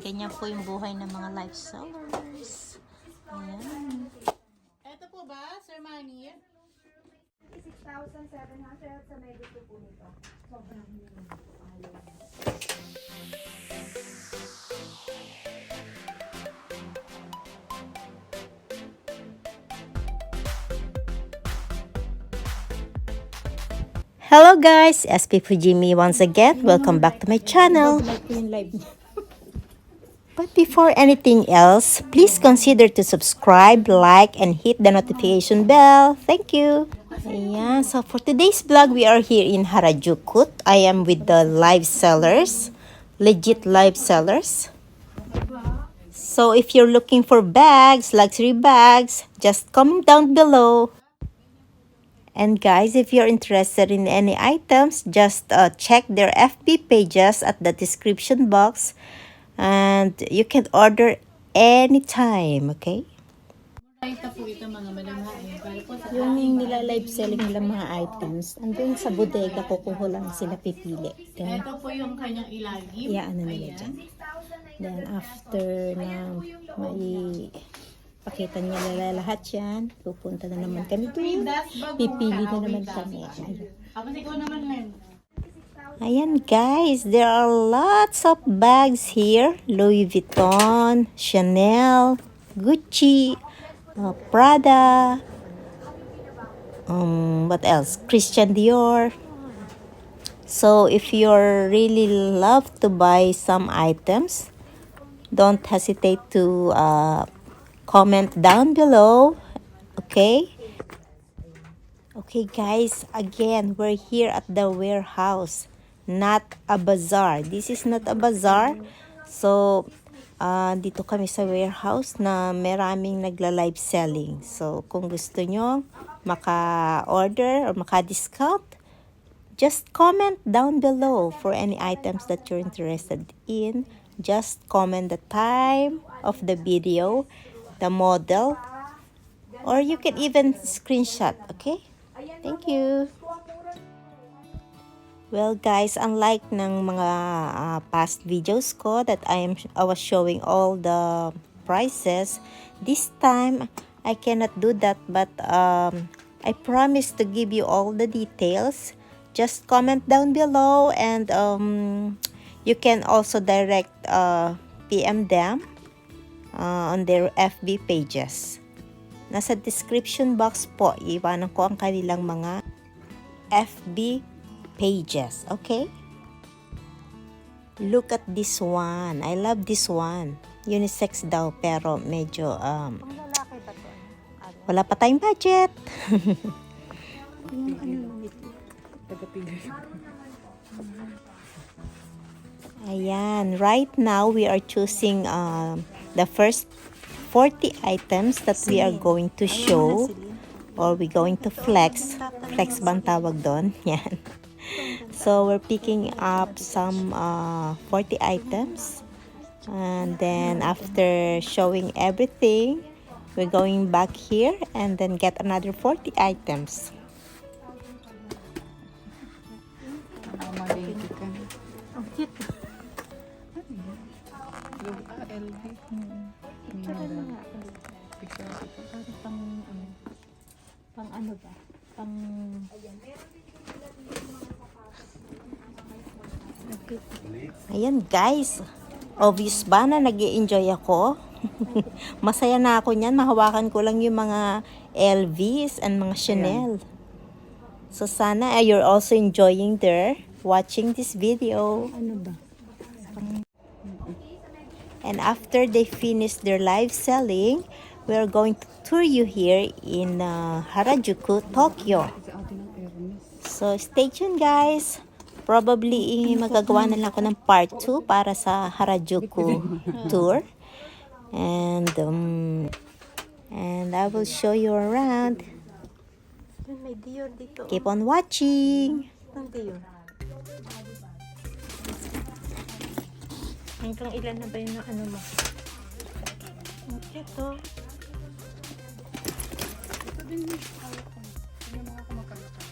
Ganyan po yung buhay ng mga life sellers. Ayan. Ito po ba, Sir Manny? 6,700 sa may gusto po nito. Sobrang ayaw. Hello guys, SP Fujimi once again. Welcome back to my channel. But before anything else, please consider to subscribe, like, and hit the notification bell. Thank you. Ayan, so for today's vlog, we are here in Harajuku. I am with the live sellers, legit live sellers. So if you're looking for bags, luxury bags, just comment down below. And guys, if you're interested in any items, just check their FB pages at the description box. And you can order anytime, okay? Ito po ito mga malamhain. Para po sa Yung nila-live selling nila mga items, andun sa bodega, kukuha lang sila pipili. Then, ito po yung kanyang ilagim. ano nila dyan. Then, after na may pakita nila lahat yan, pupunta na naman kami doon. Pipili na naman kami. Ako ikaw naman, Len. Ayan guys, there are lots of bags here. Louis Vuitton, Chanel, Gucci, Prada, what else? Christian Dior. So if you're really love to buy some items, don't hesitate to comment down below, okay? Okay guys, again, we're here at the warehouse, not a bazaar. This is not a bazaar. So, dito kami sa warehouse na maraming nagla-live selling. So, kung gusto nyo maka-order or maka-discount, just comment down below for any items that you're interested in. Just comment the time of the video, the model, or you can even screenshot, okay? Thank you. Well guys, unlike ng mga past videos ko that I was showing all the prices, this time I cannot do that, but I promise to give you all the details. Just comment down below, and you can also direct PM them on their FB pages. Nasa description box po, iwanan ko ang kanilang mga FB pages, okay? Look at this one. I love this one. Unisex daw, pero medyo Lalaki ba to? wala pa tayong budget. Ayan, right now we are choosing the first 40 items that we are going to show, or we going to flex bang tawag doon. Yan. So we're picking up some 40 items, and then after showing everything, we're going back here and then get another 40 items. Ang cute. Yung LV. Ano nga? Pang ano ba? Pang... Ayan guys, obvious ba na nag-i-enjoy ako? Masaya na ako niyan, mahawakan ko lang yung mga LVs and mga Chanel. So sana you're also enjoying there, watching this video. Ano ba? And after they finish their live selling, we're going to tour you here in Harajuku, Tokyo. So stay tuned guys. Probably magagawa na lang ako ng part 2 para sa Harajuku tour. And I will show you around. May Dior dito. Keep on watching. Ang Dior. Hanggang ilan na ba yun ng ano mo? Ang cute to. Ito din yung yung mga kumakalakas.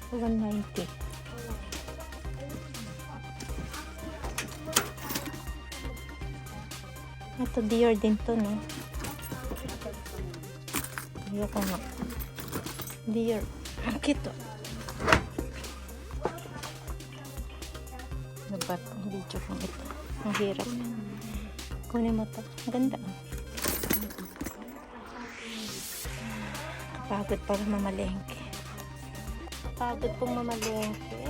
190. Ito Dior din to, no? Ayoko nga. Dior. Ang cute, oh. Ano ba itong video kong ito? Ang hirap. Kunin mo to. Ang ganda. Kapagod para mamalengke. Kapagod pong mamalengke.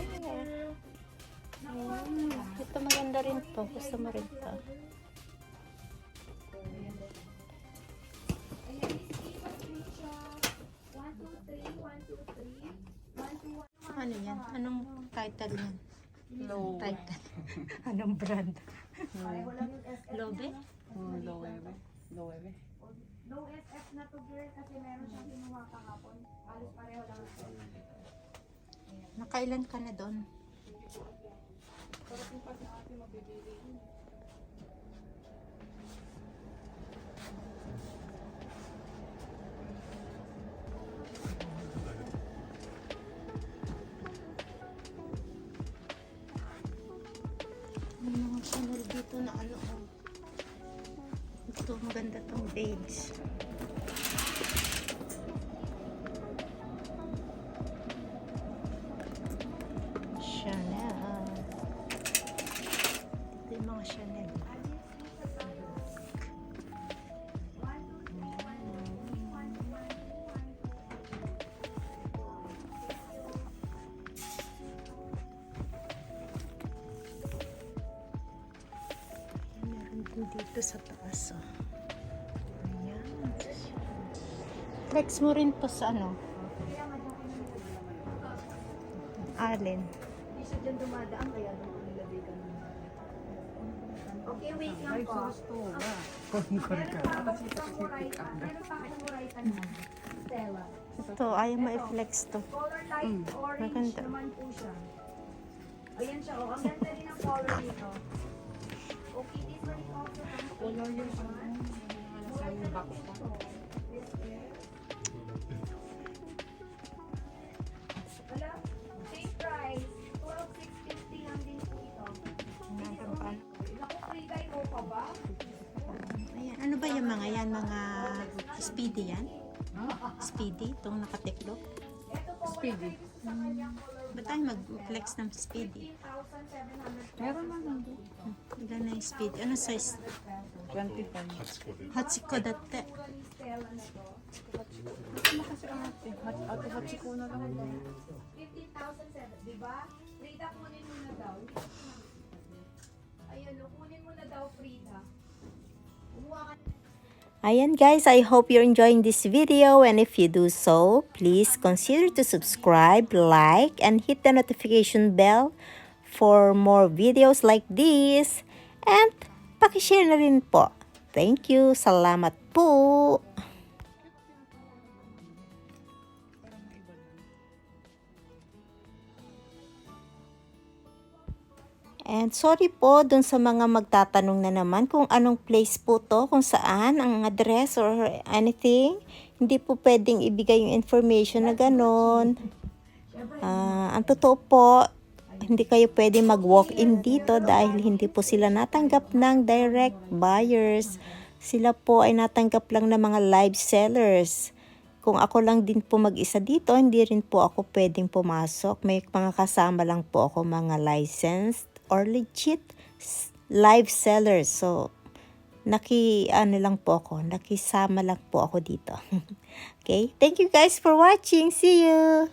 Ito maganda rin to. Gusto mo rin to. Ano yan? Anong title yan? Title. Anong brand? Lobe? Low SF na to girl kasi meron siyang kinuha kahapon. Halos pareho lang ito. Nakailan ka na doon? May mga channel dito na ano. Ito, maganda tong beige. Chanel. Ito yung mga Chanel. Meron din dito sa taas. Oh. Ayan. Flex mo rin to sa ano? Alin. Hindi siya dyan dumadaan kaya doon nilagay ka naman. Okay, wait lang po. Meron pa Muraytan na. Stella. Ito, ayaw ma-flex to. Color light orange Maganda. naman po siya. Ayan siya, oh. Ang ganda rin ang color nito. Okay, this one is also color yung wala, same price. 12,650 lang din po ito. Naku, free guy mo pa ba? Ayan, ano ba yung mga yan? Mga speedy yan? Speedy? Itong nakatiklo? Ito po, speedy. Sa kanyang color Ba't tayo mag-flex ng speedy? 15,700. Meron man lang doon. Ilan na yung speedy? Ano size? 25. Hatsiko dati. Ni Stella na to. Ano kasi ang ate? Ate, hatsiko na lang. 15,007, di ba? Frida, kunin mo na daw. Ayun, kunin mo na daw, Frida. Kumuha ka. Ayan guys, I hope you're enjoying this video, and if you do so, please consider to subscribe, like, and hit the notification bell for more videos like this. And pakishare na rin po. Thank you. Salamat po. And sorry po dun sa mga magtatanong na naman kung anong place po to, kung saan, ang address or anything. Hindi po pwedeng ibigay yung information na ganon. Ang totoo po, hindi kayo pwedeng mag-walk-in dito dahil hindi po sila natanggap ng direct buyers. Sila po ay natanggap lang ng mga live sellers. Kung ako lang din po mag-isa dito, hindi rin po ako pwedeng pumasok. May mga kasama lang po ako, mga licensed or legit live sellers. So, nakisama lang po ako dito. Okay? Thank you guys for watching. See you!